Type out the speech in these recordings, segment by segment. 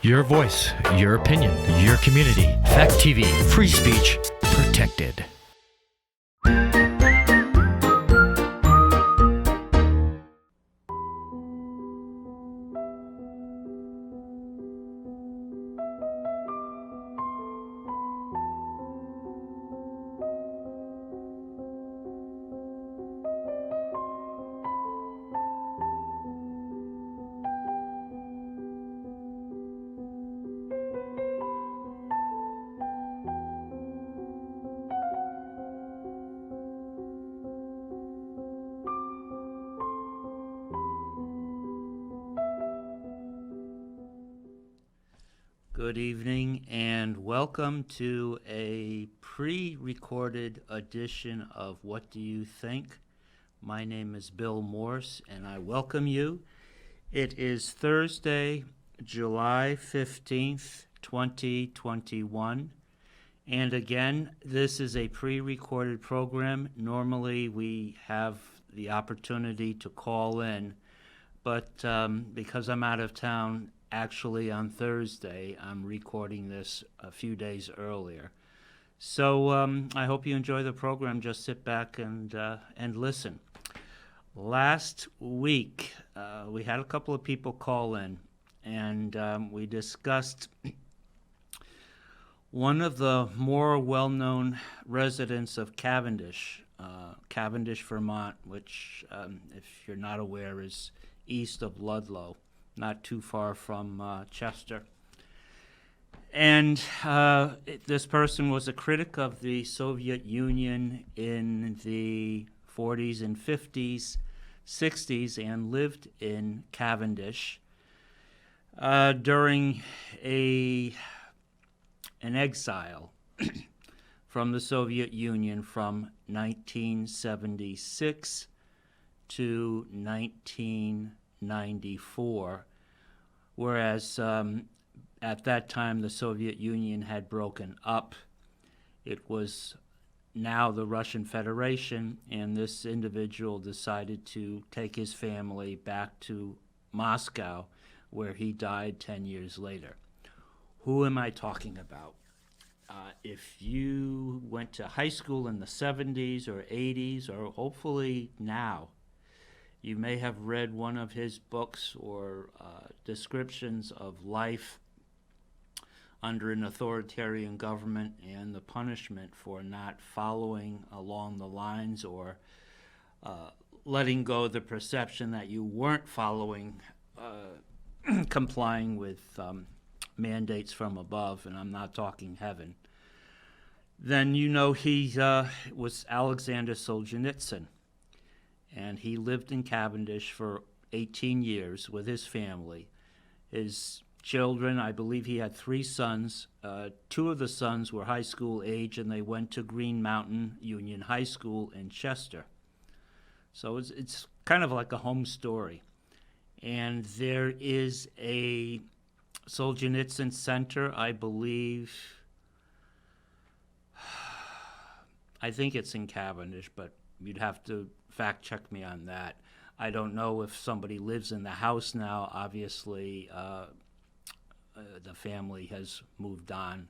Your voice, your opinion, your community. Fact TV, free speech protected. Good evening and welcome to a pre-recorded edition of What Do You Think? My name is Bill Morse and I welcome you. It is Thursday, July 15th, 2021. And again, this is a pre-recorded program. Normally we have the opportunity to call in, but because I'm out of town, actually on Thursday, I'm recording this a few days earlier. So I hope you enjoy the program. Just sit back and listen. Last week, we had a couple of people call in, and we discussed one of the more well-known residents of Cavendish, Vermont, which, if you're not aware, is east of Ludlow, not too far from Chester. And this person was a critic of the Soviet Union in the 40s and 50s, 60s, and lived in Cavendish during an exile from the Soviet Union from 1976 to 1994, whereas at that time the Soviet Union had broken up. It was now the Russian Federation, and this individual decided to take his family back to Moscow, where he died 10 years later. Who am I talking about? If you went to high school in the 70s or 80s, or hopefully now, you may have read one of his books or descriptions of life under an authoritarian government and the punishment for not following along the lines or letting go of the perception that you weren't following, complying with mandates from above, and I'm not talking heaven. Then you know he was Alexander Solzhenitsyn. And he lived in Cavendish for 18 years with his family. His children, I believe he had 3 sons. 2 of the sons were high school age, and they went to Green Mountain Union High School in Chester. So it's kind of like a home story. And there is a Solzhenitsyn Center, I believe. I think it's in Cavendish, but you'd have to fact check me on that. I don't know if somebody lives in the house now. Obviously, the family has moved on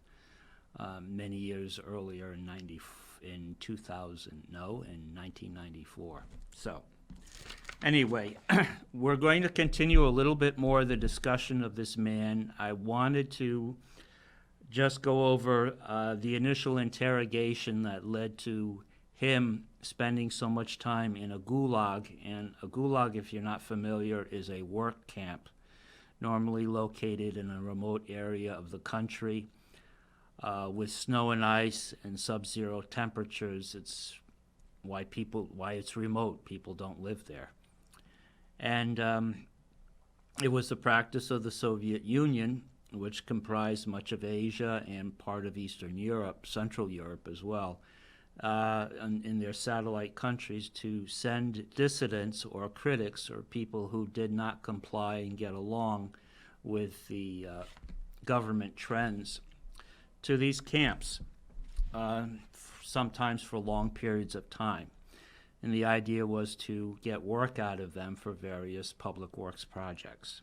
many years earlier in 1994. So anyway, we're going to continue a little bit more of the discussion of this man. I wanted to just go over the initial interrogation that led to him spending so much time in a gulag. And a gulag, if you're not familiar, is a work camp normally located in a remote area of the country with snow and ice and sub-zero temperatures. It's why it's remote. People don't live there. And it was the practice of the Soviet Union, which comprised much of Asia and part of Eastern Europe, Central Europe as well, in their satellite countries, to send dissidents or critics or people who did not comply and get along with the government trends to these camps, sometimes for long periods of time. And the idea was to get work out of them for various public works projects.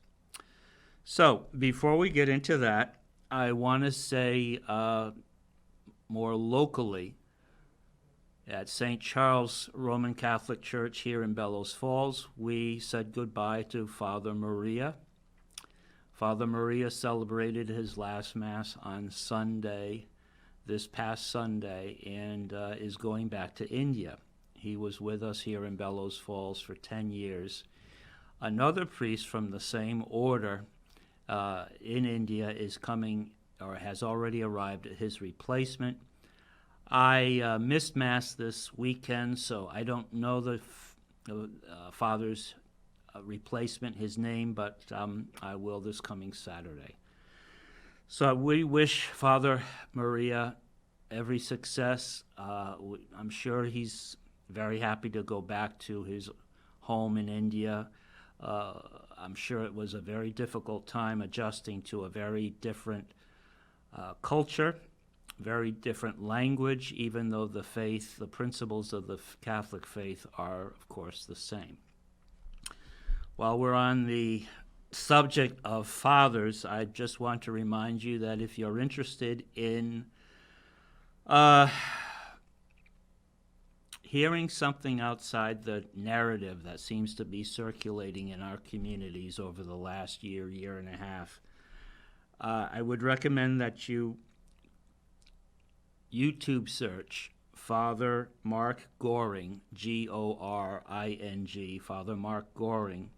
So, before we get into that, I want to say more locally, at St. Charles Roman Catholic Church here in Bellows Falls, we said goodbye to Father Maria. Father Maria celebrated his last Mass on Sunday, this past Sunday, and is going back to India. He was with us here in Bellows Falls for 10 years. Another priest from the same order in India is coming, or has already arrived at his replacement. I missed Mass this weekend, so I don't know the Father's replacement, his name, but I will this coming Saturday. So we wish Father Maria every success. I'm sure he's very happy to go back to his home in India. I'm sure it was a very difficult time adjusting to a very different culture, very different language, even though the faith, the principles of the Catholic faith are, of course, the same. While we're on the subject of fathers, I just want to remind you that if you're interested in hearing something outside the narrative that seems to be circulating in our communities over the last year and a half, I would recommend that you YouTube search Father Mark Goring, Goring, Father Mark Goring.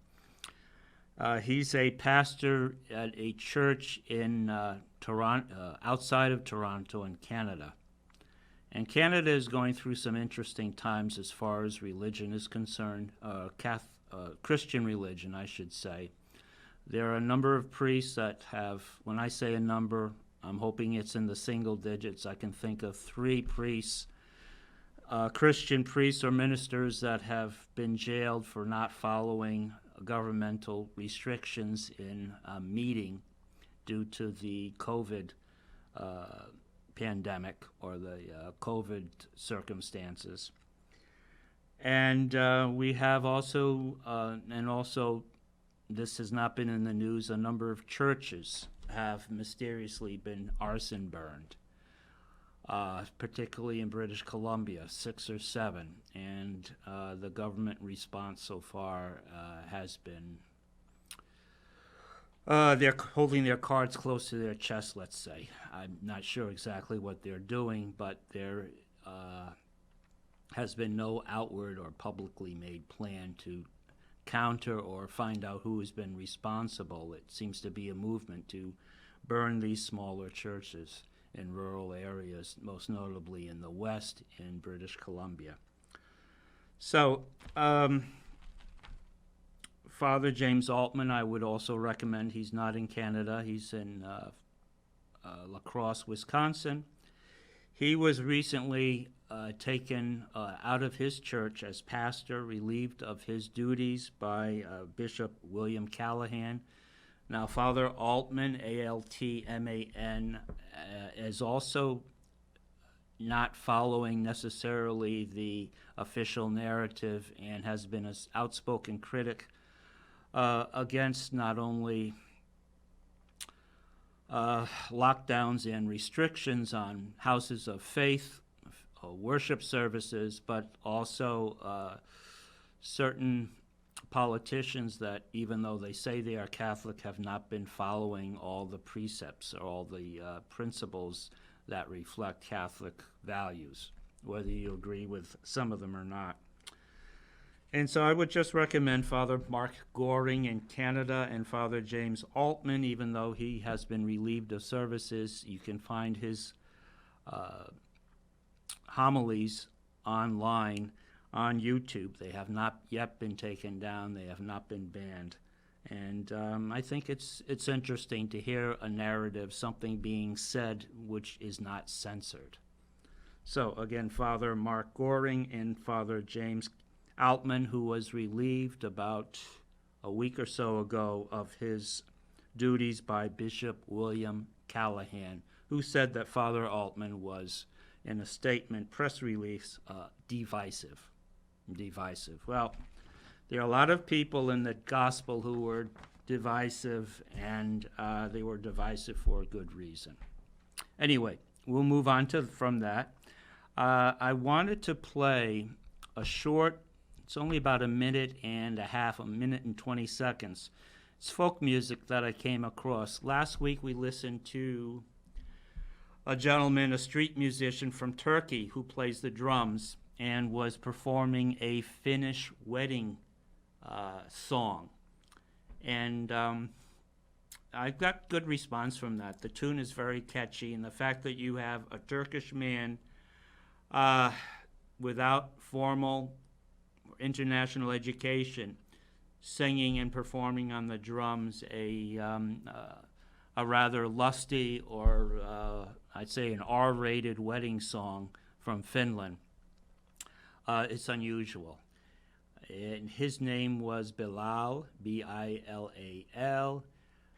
He's a pastor at a church in Toronto, outside of Toronto in Canada. And Canada is going through some interesting times as far as religion is concerned, Christian religion, I should say. There are a number of priests that have, when I say a number, I'm hoping it's in the single digits. I can think of 3 priests, Christian priests or ministers that have been jailed for not following governmental restrictions in a meeting due to the COVID pandemic or the COVID circumstances. And we have also, this has not been in the news, a number of churches have mysteriously been arson burned, particularly in British Columbia, 6 or 7. And the government response so far has been, they're holding their cards close to their chest, let's say. I'm not sure exactly what they're doing, but there has been no outward or publicly made plan to counter or find out who has been responsible. It seems to be a movement to burn these smaller churches in rural areas, most notably in the West in British Columbia. So, Father James Altman, I would also recommend. He's not in Canada. He's in La Crosse, Wisconsin. He was recently taken out of his church as pastor, relieved of his duties by Bishop William Callahan. Now, Father Altman, Altman, is also not following necessarily the official narrative and has been an outspoken critic against not only lockdowns and restrictions on houses of faith, worship services, but also certain politicians that, even though they say they are Catholic, have not been following all the precepts or all the principles that reflect Catholic values, whether you agree with some of them or not. And so I would just recommend Father Mark Goring in Canada and Father James Altman, even though he has been relieved of services. You can find his homilies online on YouTube. They have not yet been taken down. They have not been banned. And I think it's interesting to hear a narrative, something being said which is not censored. So again, Father Mark Goring and Father James Altman, who was relieved about a week or so ago of his duties by Bishop William Callahan, who said that Father Altman was, in a statement, press release, divisive. Well, there are a lot of people in the gospel who were divisive, and they were divisive for a good reason. Anyway, we'll move on from that. I wanted to play a short, it's only about a minute and a half, a minute and 20 seconds. It's folk music that I came across. Last week we listened to a gentleman, a street musician from Turkey who plays the drums and was performing a Finnish wedding song. And I got good response from that. The tune is very catchy, and the fact that you have a Turkish man without formal international education singing and performing on the drums a rather lusty, or I'd say an R-rated wedding song from Finland. It's unusual. And his name was Bilal, B-I-L-A-L,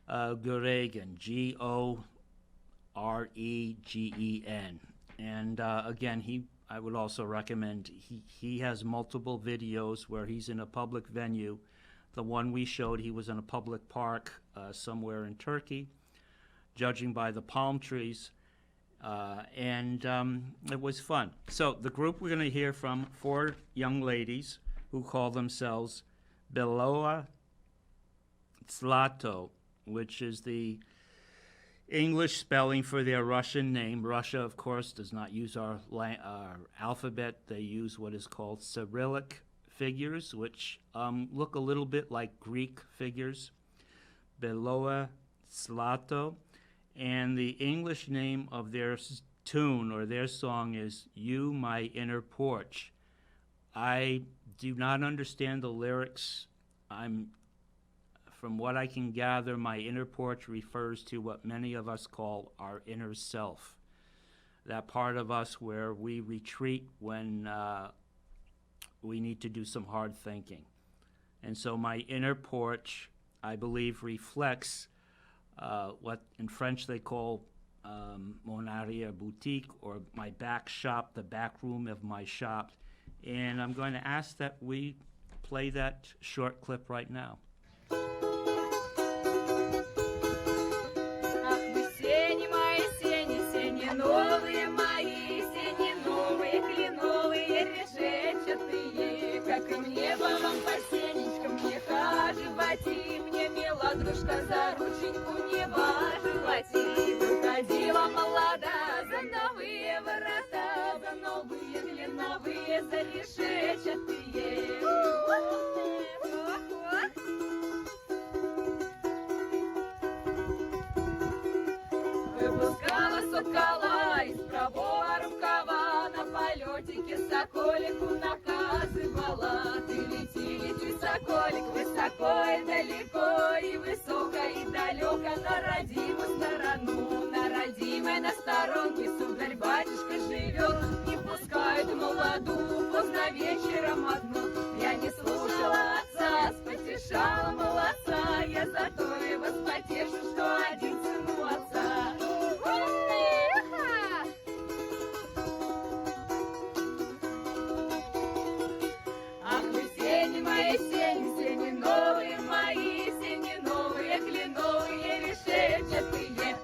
Goregen, G-O-R-E-G-E-N. And again, I would also recommend, he has multiple videos where he's in a public venue. The one we showed, he was in a public park somewhere in Turkey, judging by the palm trees. And it was fun. So the group we're going to hear from, 4 young ladies who call themselves Beloa Zlato, which is the English spelling for their Russian name. Russia, of course, does not use our alphabet. They use what is called Cyrillic figures, which look a little bit like Greek figures. Beloa Zlato. And the English name of their tune or their song is You, My Inner Porch. I do not understand the lyrics. From what I can gather, my inner porch refers to what many of us call our inner self. That part of us where we retreat when we need to do some hard thinking. And so my inner porch, I believe, reflects what in French they call mon arrière-boutique, or my back shop, the back room of my shop. And I'm going to ask that we play that short clip right now. Ах, вы сени мои, сени новые мои, сени новые, кленовые, решетчатые, как и мне бы вам по сенечкам не хаживати, мне мила дружка за рученьку не важивати. Выходила молода за новые ворота, за новые кленовые, за решетчатые. Выпускала сокола из правого рукава, на полетике соколику наказывала. Ты лети, лети, соколик, высоко и далеко, и высоко и далеко, на родимую сторону, на родимой на сторонке, сударь батюшка живет, не пускают молоду поздно вечером одну. Я не слушала отца, спотешала молодца, я зато его спотешу, что один сын у отца. Ах, вы сени мои, сени новые мои, сени новые, кленовые, решетчатые.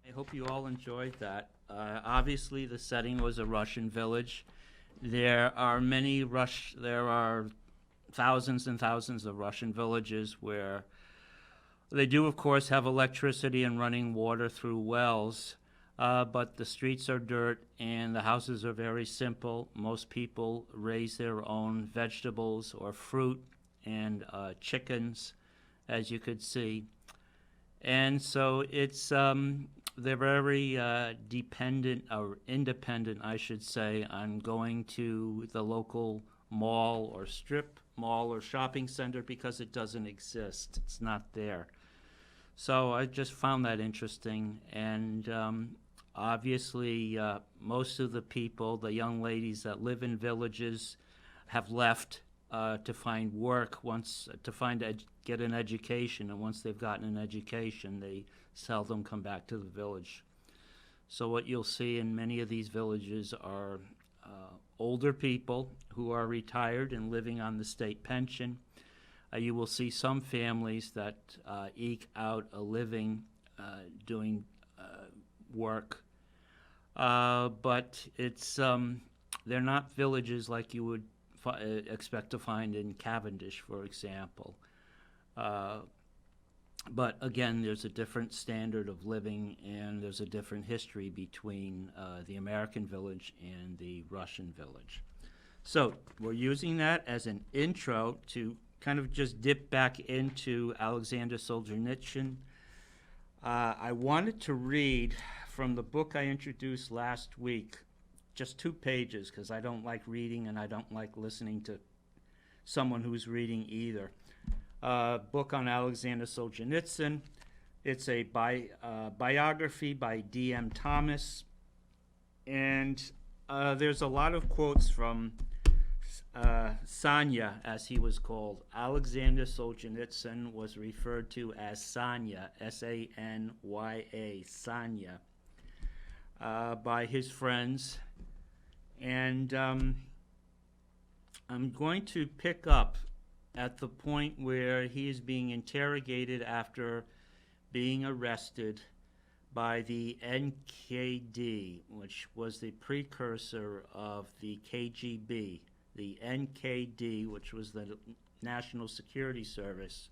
I hope you all enjoyed that. Obviously, the setting was a Russian village. There are thousands and thousands of Russian villages where they do, of course, have electricity and running water through wells, but the streets are dirt and the houses are very simple. Most people raise their own vegetables or fruit and chickens, as you could see. And so they're very dependent, or independent, I should say, on going to the local mall or strip mall or shopping center because it doesn't exist. It's not there. So I just found that interesting. And obviously, most of the people, the young ladies that live in villages, have left to find work, get an education, and once they've gotten an education, they seldom come back to the village. So what you'll see in many of these villages are older people who are retired and living on the state pension. You will see some families that eke out a living doing work, but it's they're not villages like you would expect to find in Cavendish, for example. But again, there's a different standard of living, and there's a different history between the American village and the Russian village. So we're using that as an intro to kind of just dip back into Alexander Solzhenitsyn. I wanted to read from the book I introduced last week, just 2 pages, because I don't like reading and I don't like listening to someone who's reading either. Book on Alexander Solzhenitsyn. It's a biography by D.M. Thomas, and there's a lot of quotes from Sanya, as he was called. Alexander Solzhenitsyn was referred to as Sanya, S-A-N-Y-A, Sanya, by his friends. And I'm going to pick up at the point where he is being interrogated after being arrested by the NKD, which was the precursor of the KGB. The NKD, which was the National Security Service.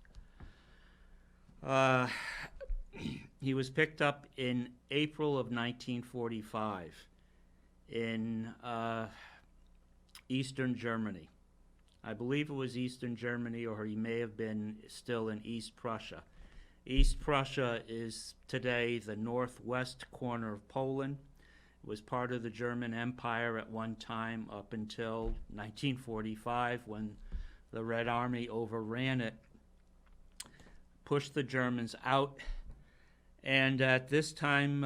He was picked up in April of 1945 in Eastern Germany. I believe it was Eastern Germany, or he may have been still in East Prussia. East Prussia is today the northwest corner of Poland. It was part of the German Empire at one time up until 1945, when the Red Army overran it, pushed the Germans out, and at this time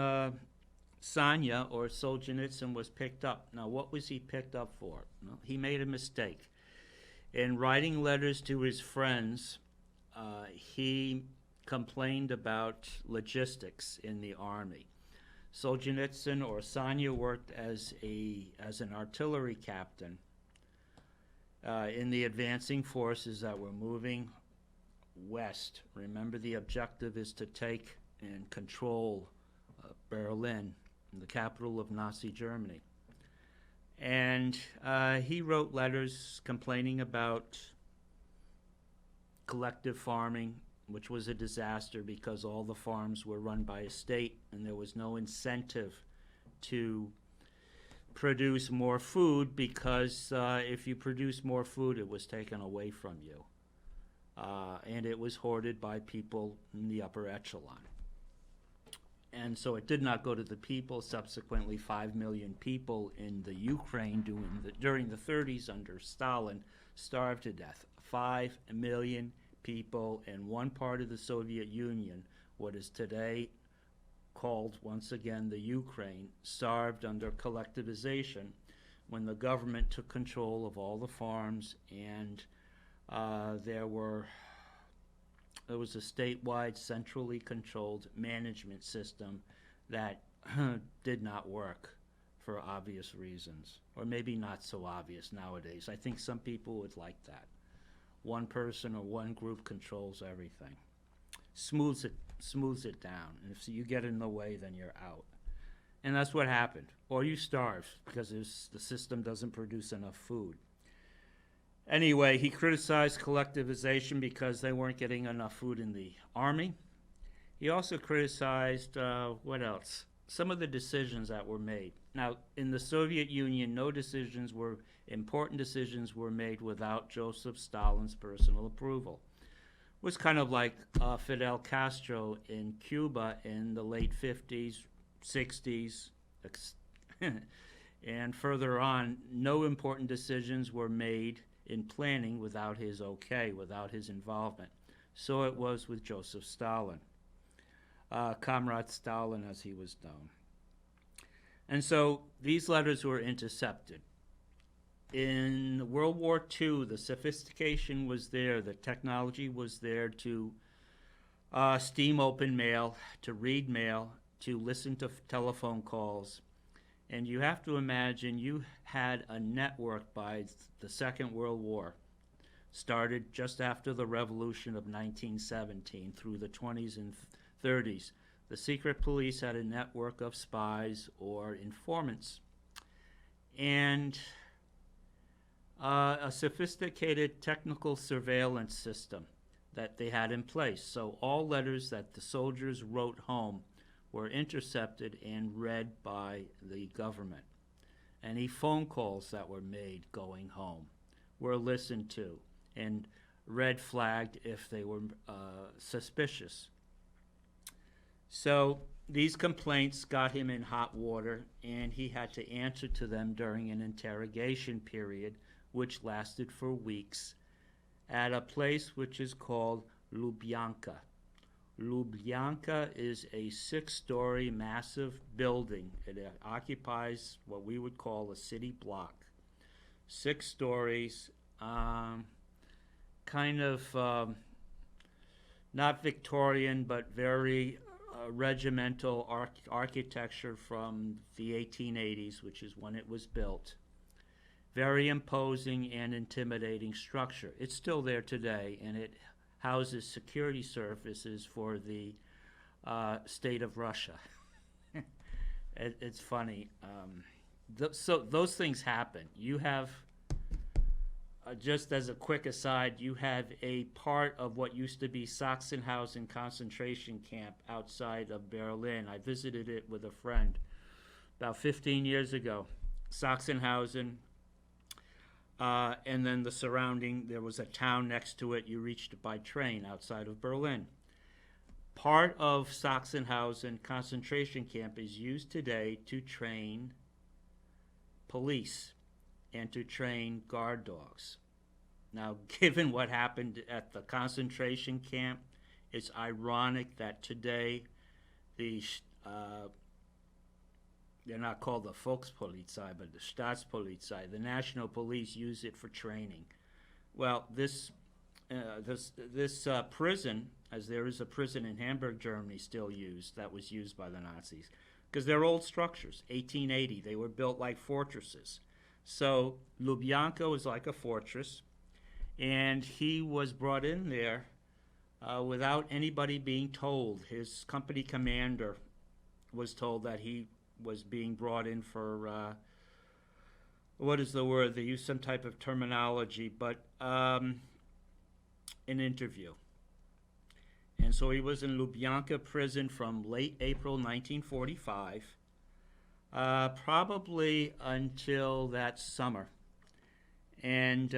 Sanya, or Solzhenitsyn, was picked up. Now, what was he picked up for? Well, he made a mistake. In writing letters to his friends, he complained about logistics in the army. Solzhenitsyn, or Sanya, worked as an artillery captain in the advancing forces that were moving west. Remember, the objective is to take and control Berlin, the capital of Nazi Germany. And he wrote letters complaining about collective farming, which was a disaster because all the farms were run by a state and there was no incentive to produce more food, because if you produce more food, it was taken away from you. And it was hoarded by people in the upper echelon. And so it did not go to the people. Subsequently, 5 million people in the Ukraine during the 30s under Stalin starved to death. 5 million people in one part of the Soviet Union, what is today called, once again, the Ukraine, starved under collectivization when the government took control of all the farms, and there was a statewide, centrally controlled management system that did not work for obvious reasons, or maybe not so obvious nowadays. I think some people would like that. One person or one group controls everything. Smooths it down, and if you get in the way, then you're out. And that's what happened. Or you starve because the system doesn't produce enough food. Anyway, he criticized collectivization because they weren't getting enough food in the army. He also criticized, what else? Some of the decisions that were made. Now, in the Soviet Union, important decisions were made without Joseph Stalin's personal approval. It was kind of like Fidel Castro in Cuba in the late 50s, 60s, and further on, no important decisions were made in planning without his okay, without his involvement. So it was with Joseph Stalin, Comrade Stalin as he was known. And so these letters were intercepted. In World War II, the sophistication was there, the technology was there to steam open mail, to read mail, to listen to telephone calls. And you have to imagine you had a network by the Second World War started just after the revolution of 1917 through the 20s and 30s. The secret police had a network of spies or informants and a sophisticated technical surveillance system that they had in place. So all letters that the soldiers wrote home were intercepted and read by the government. Any phone calls that were made going home were listened to and red flagged if they were suspicious. So these complaints got him in hot water, and he had to answer to them during an interrogation period, which lasted for weeks, at a place which is called Lubyanka. Lubyanka is a 6-story massive building. It occupies what we would call a city block. 6 stories, kind of not Victorian, but very regimental architecture from the 1880s, which is when it was built. Very imposing and intimidating structure. It's still there today, and it houses security services for the state of Russia. It's funny. So those things happen. You have, just as a quick aside, you have a part of what used to be Sachsenhausen concentration camp outside of Berlin. I visited it with a friend about 15 years ago. Sachsenhausen, and then the surrounding, there was a town next to it. You reached it by train outside of Berlin. Part of Sachsenhausen concentration camp is used today to train police and to train guard dogs. Now, given what happened at the concentration camp, it's ironic that today they're not called the Volkspolizei, but the Staatspolizei, the national police, use it for training. Well, this prison, as there is a prison in Hamburg, Germany, still used, that was used by the Nazis, because they're old structures, 1880. They were built like fortresses. So Lubyanka was like a fortress, and he was brought in there without anybody being told. His company commander was told that he was being brought in for, what is the word? They use some type of terminology, but an interview. And so he was in Lubyanka prison from late April 1945, probably until that summer. And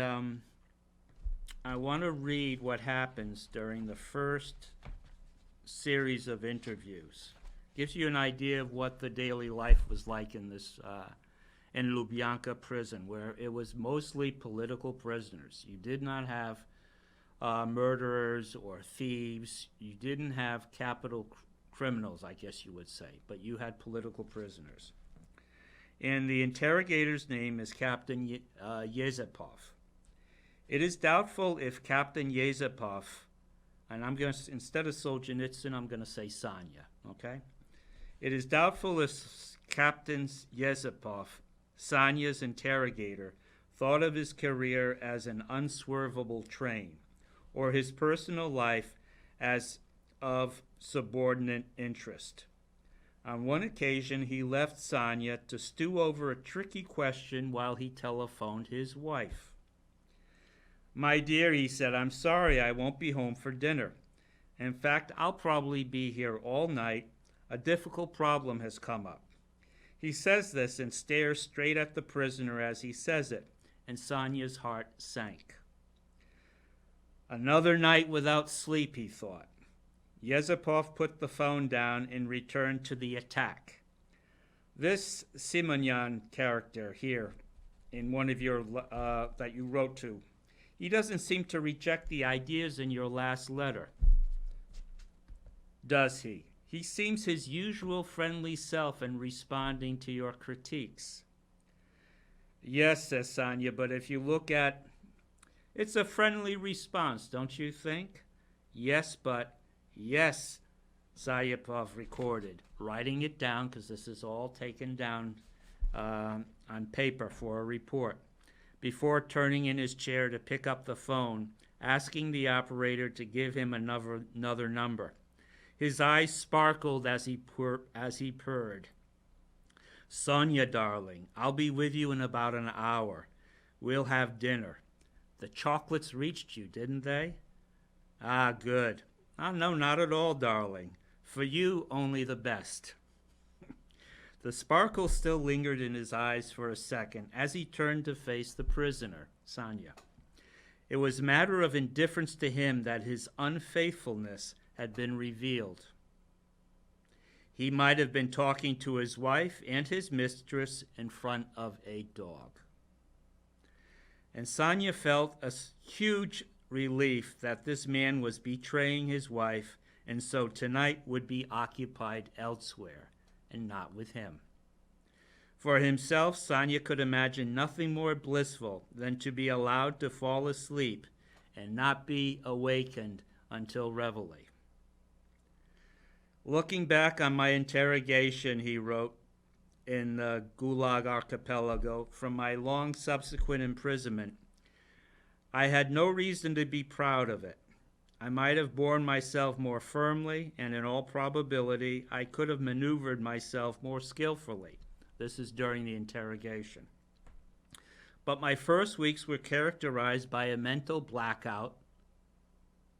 I want to read what happens during the first series of interviews. Gives you an idea of what the daily life was like in this in Lubyanka prison, where it was mostly political prisoners. You did not have murderers or thieves. You didn't have capital criminals, I guess you would say, but you had political prisoners. And the interrogator's name is Captain Yezepov. It is doubtful if Captain Yezepov, and I'm going to, instead of Solzhenitsyn, I'm going to say Sanya, okay? It is doubtful if Captain Yezepov, Sanya's interrogator, thought of his career as an unswervable train, or his personal life as of subordinate interest. On one occasion, he left Sanya to stew over a tricky question while he telephoned his wife. "My dear," he said, "I'm sorry I won't be home for dinner. In fact, I'll probably be here all night. A difficult problem has come up." He says this and stares straight at the prisoner as he says it, and Sanya's heart sank. Another night without sleep, he thought. Yezepov put the phone down and returned to the attack. This Simonyan character here, in one of your that you wrote to, he doesn't seem to reject the ideas in your last letter, does he? He seems his usual friendly self in responding to your critiques. Yes, says Sanya, but if you look at, it's a friendly response, don't you think? Yes, but, yes, Zayepov recorded, writing it down, because this is all taken down on paper for a report. before turning in his chair to pick up the phone, asking the operator to give him another number. His eyes sparkled as he purred. "Sonia, darling, I'll be with you in about an hour. We'll have dinner. The chocolates reached you, didn't they?" "Ah, good." "Oh, no, not at all, darling. For you, only the best." The sparkle still lingered in his eyes for a second as he turned to face the prisoner, Sonia. It was a matter of indifference to him that his unfaithfulness had been revealed. He might have been talking to his wife and his mistress in front of a dog. And Sonia felt a huge relief that this man was betraying his wife, and so tonight would be occupied elsewhere and not with him. For himself, Sonia could imagine nothing more blissful than to be allowed to fall asleep and not be awakened until reveille. "Looking back on my interrogation," he wrote in the Gulag Archipelago, "from my long subsequent imprisonment, I had no reason to be proud of it. I might have borne myself more firmly, and in all probability, I could have maneuvered myself more skillfully." This is during the interrogation. "But my first weeks were characterized by a mental blackout."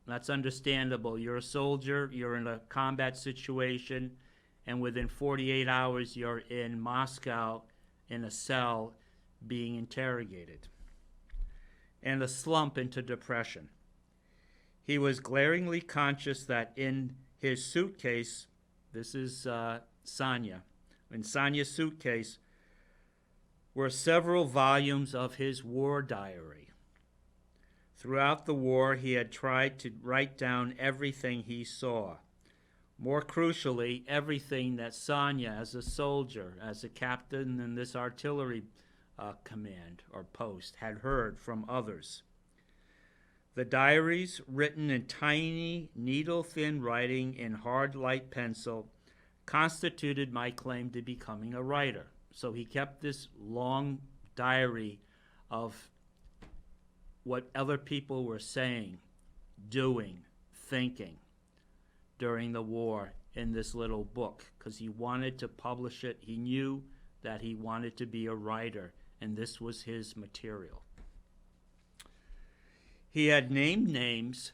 That's understandable. You're a soldier, you're in a combat situation, and within 48 hours you're in Moscow in a cell being interrogated. "And a slump into depression. He was glaringly conscious that in his suitcase," this is Sonia, "in Sonia's suitcase were several volumes of his war diary. Throughout the war, he had tried to write down everything he saw. More crucially, everything that Sonia, as a soldier, as a captain in this artillery command or post, had heard from others. The diaries, written in tiny, needle-thin writing in hard light pencil, constituted my claim to becoming a writer." So he kept this long diary of what other people were saying, doing, thinking during the war in this little book, because he wanted to publish it. He knew that he wanted to be a writer, and this was his material. He had named names,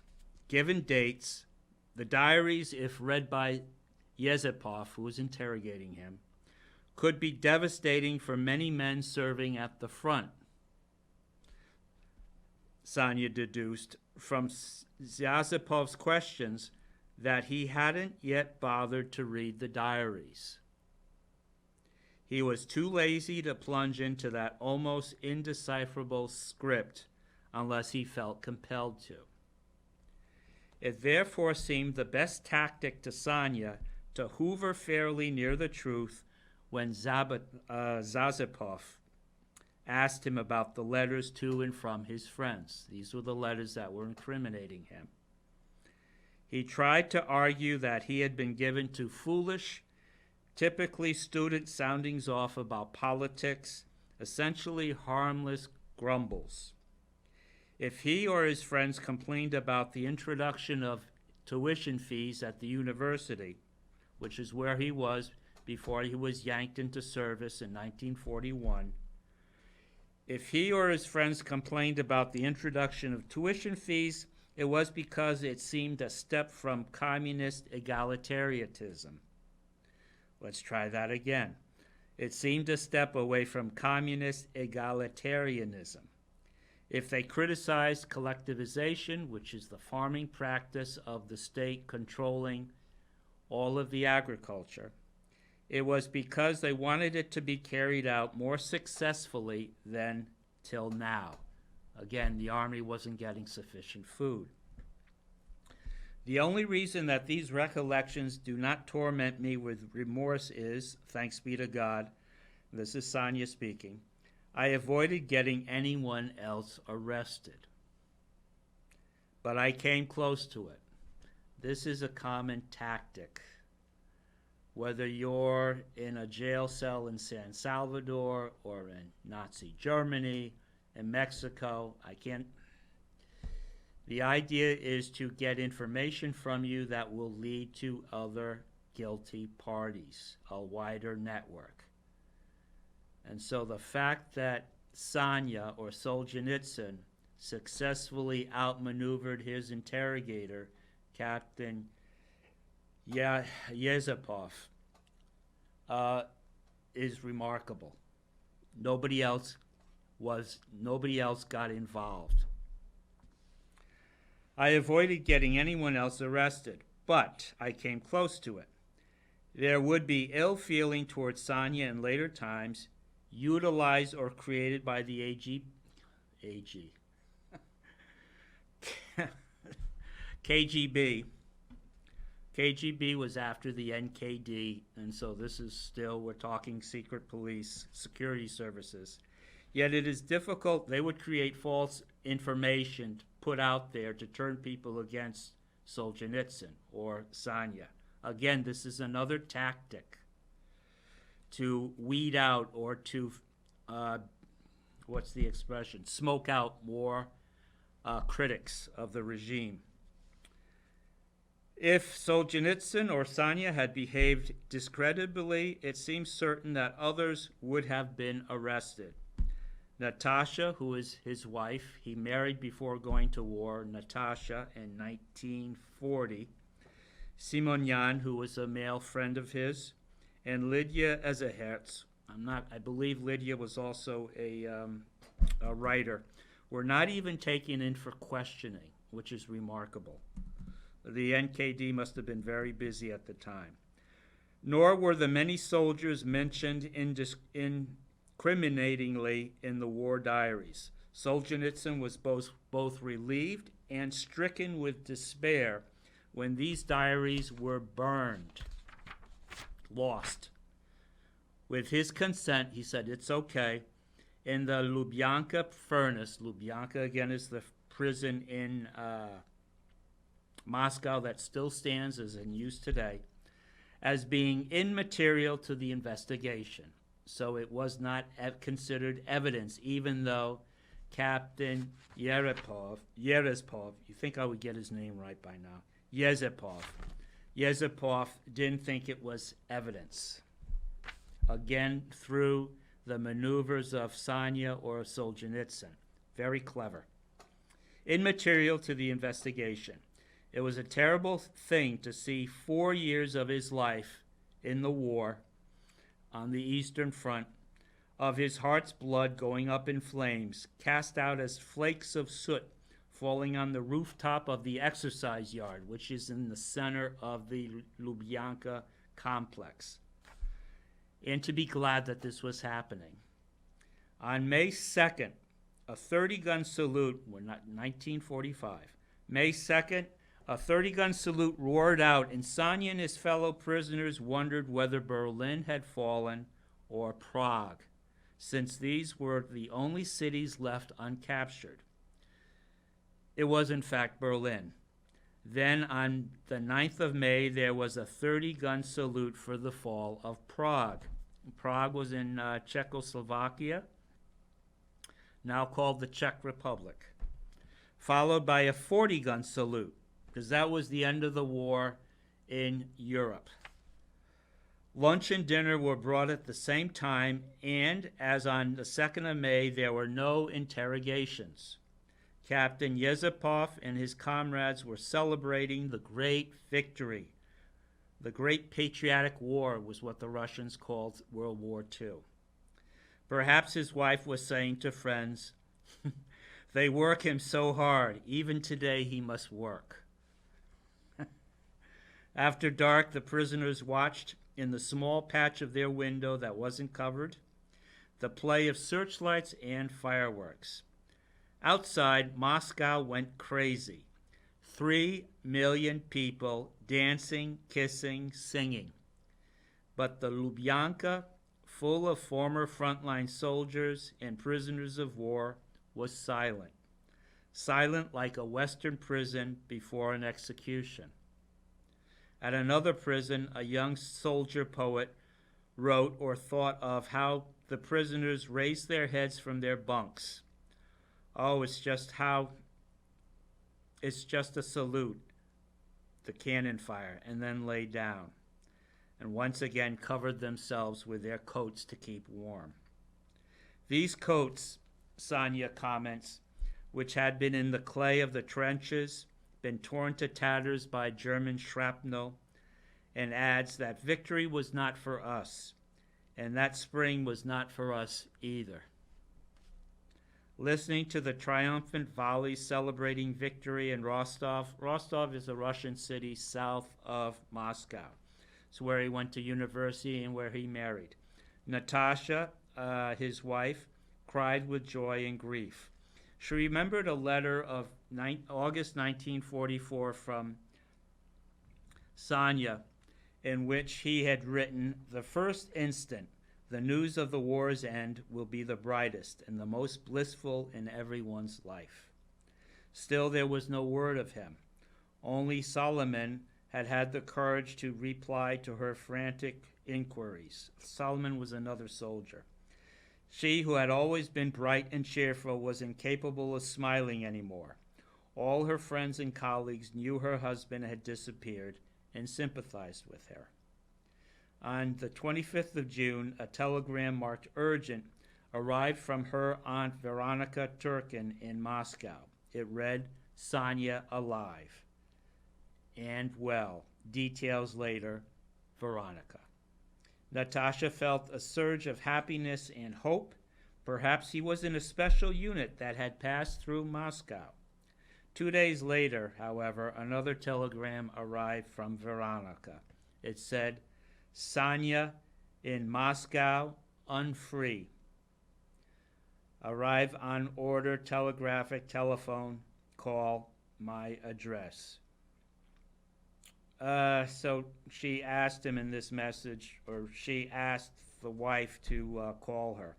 given dates. The diaries, if read by Yezepov, who was interrogating him, could be devastating for many men serving at the front. Sonia deduced from Yazepov's questions that he hadn't yet bothered to read the diaries. He was too lazy to plunge into that almost indecipherable script unless he felt compelled to. It therefore seemed the best tactic to Sonia to hoover fairly near the truth when Yazepov asked him about the letters to and from his friends. These were the letters that were incriminating him. He tried to argue that he had been given to foolish, typically student soundings off about politics, essentially harmless grumbles. If he or his friends complained about the introduction of tuition fees at the university, which is where he was before he was yanked into service in 1941, if he or his friends complained about the introduction of tuition fees, it was because it seemed a step from communist egalitarianism. Let's try that again. It seemed a step away from communist egalitarianism. If they criticized collectivization, which is the farming practice of the state controlling all of the agriculture, it was because they wanted it to be carried out more successfully than till now. Again, the army wasn't getting sufficient food. The only reason that these recollections do not torment me with remorse is, thanks be to God, this is Sonia speaking, I avoided getting anyone else arrested. But I came close to it. This is a common tactic. Whether you're in a jail cell in San Salvador or in Nazi Germany, in Mexico. The idea is to get information from you that will lead to other guilty parties, a wider network. And so the fact that Sanya or Solzhenitsyn successfully outmaneuvered his interrogator, Captain Yezepov, is remarkable. Nobody else got involved. I avoided getting anyone else arrested, but I came close to it. There would be ill feeling towards Sanya in later times, utilized or created by the KGB. KGB was after the NKD, and so this is still, we're talking secret police, security services. Yet it is difficult. They would create false information put out there to turn people against Solzhenitsyn or Sanya. Again, this is another tactic to weed out or to, what's the expression, smoke out more critics of the regime. If Solzhenitsyn or Sanya had behaved discreditably, it seems certain that others would have been arrested. Natasha, who is his wife, he married before going to war, Natasha, in 1940. Simonyan, who was a male friend of his, and Lydia Ezahertz. I believe Lydia was also a writer, were not even taken in for questioning, which is remarkable. The NKD must have been very busy at the time. Nor were the many soldiers mentioned incriminatingly in the war diaries. Solzhenitsyn was both relieved and stricken with despair when these diaries were burned, lost. With his consent, he said, it's okay. In the Lubyanka furnace, Lubyanka again is the prison in Moscow that still stands as in use today, as being immaterial to the investigation. So it was not considered evidence, even though Captain Yerespov, you think I would get his name right by now, Yezepov didn't think it was evidence. Again, through the maneuvers of Sanya or Solzhenitsyn. Very clever. Immaterial to the investigation. It was a terrible thing to see 4 years of his life in the war on the Eastern Front, of his heart's blood going up in flames, cast out as flakes of soot falling on the rooftop of the exercise yard, which is in the center of the Lubyanka complex. And to be glad that this was happening. On May 2nd, a 30-gun salute, 1945, May 2nd, a 30-gun salute roared out, and Sanya and his fellow prisoners wondered whether Berlin had fallen or Prague, since these were the only cities left uncaptured. It was, in fact, Berlin. Then, on the 9th of May, there was a 30-gun salute for the fall of Prague. Prague was in Czechoslovakia, now called the Czech Republic, followed by a 40-gun salute, because that was the end of the war in Europe. Lunch and dinner were brought at the same time, and as on the 2nd of May, there were no interrogations. Captain Yezepov and his comrades were celebrating the great victory. The Great Patriotic War was what the Russians called World War II. Perhaps his wife was saying to friends, they work him so hard, even today he must work. After dark, the prisoners watched in the small patch of their window that wasn't covered the play of searchlights and fireworks. Outside, Moscow went crazy. 3 million people dancing, kissing, singing. But the Lubyanka, full of former frontline soldiers and prisoners of war, was silent. Silent like a Western prison before an execution. At another prison, a young soldier poet wrote or thought of how the prisoners raised their heads from their bunks, Oh, it's just a salute, the cannon fire, and then lay down, and once again covered themselves with their coats to keep warm. These coats, Sonia comments, which had been in the clay of the trenches, been torn to tatters by German shrapnel, and adds that victory was not for us, and that spring was not for us either. Listening to the triumphant volleys celebrating victory in Rostov. Rostov is a Russian city south of Moscow. It's where he went to university and where he married. Natasha, his wife, cried with joy and grief. She remembered a letter of August 1944 from Sonia, in which he had written, "The first instant the news of the war's end will be the brightest and the most blissful in everyone's life." Still, there was no word of him. Only Solomon had had the courage to reply to her frantic inquiries. Solomon was another soldier. She, who had always been bright and cheerful, was incapable of smiling anymore. All her friends and colleagues knew her husband had disappeared and sympathized with her. On the 25th of June, a telegram marked urgent arrived from her aunt Veronica Turkin in Moscow. It read, "Sonia alive and well. Details later, Veronica." Natasha felt a surge of happiness and hope. Perhaps he was in a special unit that had passed through Moscow. 2 days later, however, another telegram arrived from Veronica. It said, "Sonia in Moscow, unfree. Arrive on order, telegraphic, telephone, call, my address." So she asked him in this message, or she asked the wife to call her.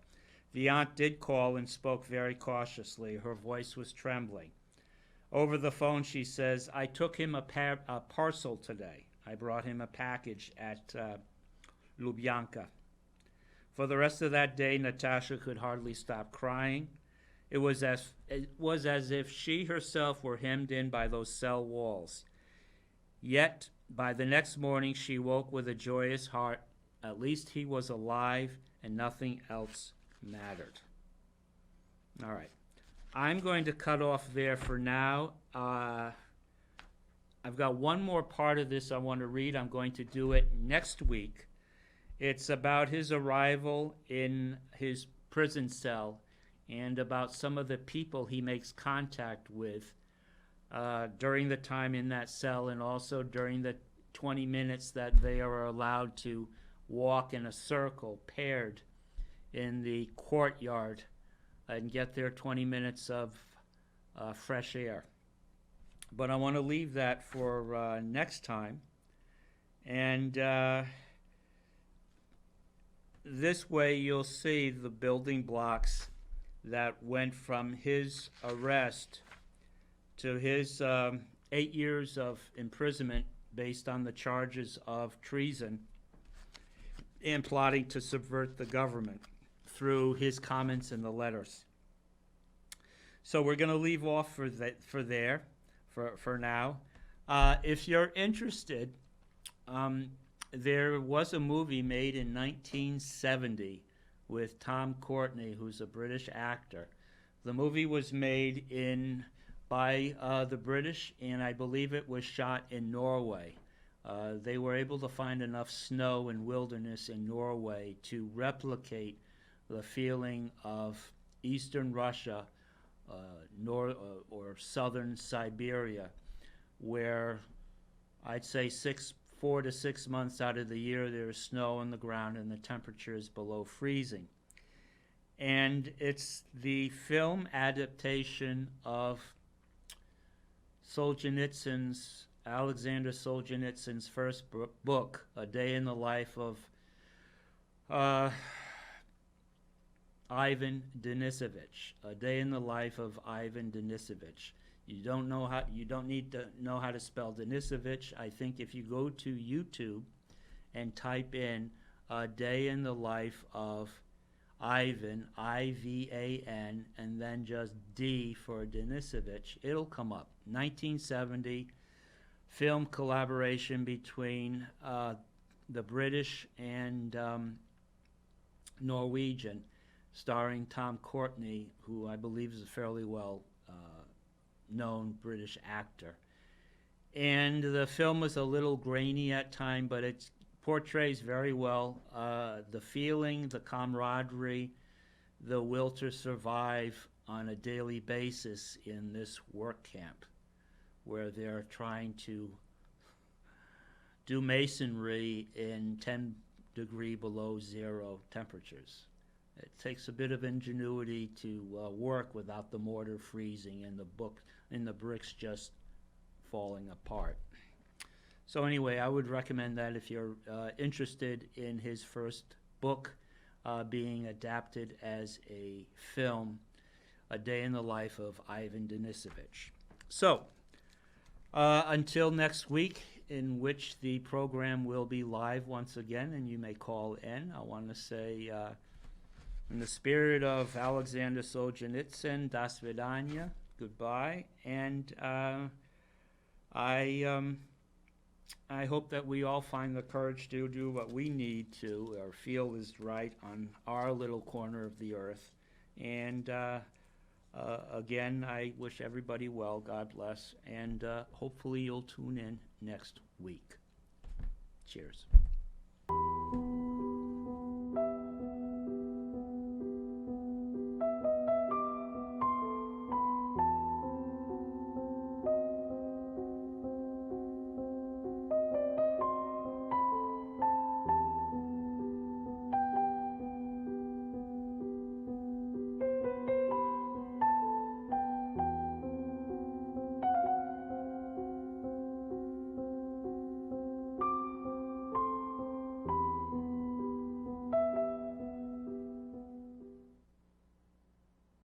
The aunt did call and spoke very cautiously. Her voice was trembling. Over the phone, she says, "I took him a parcel today. I brought him a package at Lubyanka." For the rest of that day, Natasha could hardly stop crying. It was as if she herself were hemmed in by those cell walls. Yet, by the next morning, she woke with a joyous heart. At least he was alive, and nothing else mattered. All right. I'm going to cut off there for now. I've got one more part of this I want to read. I'm going to do it next week. It's about his arrival in his prison cell and about some of the people he makes contact with during the time in that cell, and also during the 20 minutes that they are allowed to walk in a circle paired in the courtyard and get their 20 minutes of fresh air. But I want to leave that for next time. And this way you'll see the building blocks that went from his arrest to his 8 years of imprisonment based on the charges of treason and plotting to subvert the government through his comments in the letters. So we're going to leave off for now. If you're interested, there was a movie made in 1970 with Tom Courtenay, who's a British actor. The movie was made by the British, and I believe it was shot in Norway. They were able to find enough snow and wilderness in Norway to replicate the feeling of eastern Russia or southern Siberia, where I'd say 4 to 6 months out of the year there is snow on the ground and the temperature is below freezing. And it's the film adaptation of Alexander Solzhenitsyn's first book, A Day in the Life of Ivan Denisovich. A Day in the Life of Ivan Denisovich. You don't need to know how to spell Denisovich. I think if you go to YouTube and type in A Day in the Life of Ivan, I-V-A-N, and then just D for Denisovich, it'll come up. 1970, film collaboration between the British and Norwegian, starring Tom Courtenay, who I believe is a fairly well known British actor. And the film was a little grainy at time, but it portrays very well the feeling, the camaraderie, the will to survive on a daily basis in this work camp, where they're trying to do masonry in 10-degree below zero temperatures. It takes a bit of ingenuity to work without the mortar freezing and the bricks just falling apart. So anyway, I would recommend that if you're interested in his first book being adapted as a film, A Day in the Life of Ivan Denisovich. So, until next week, in which the program will be live once again, and you may call in, I want to say, in the spirit of Alexander Solzhenitsyn, do svidaniya, goodbye, and I hope that we all find the courage to do what we need to or feel is right on our little corner of the earth. And again, I wish everybody well, God bless, and hopefully you'll tune in next week. Cheers.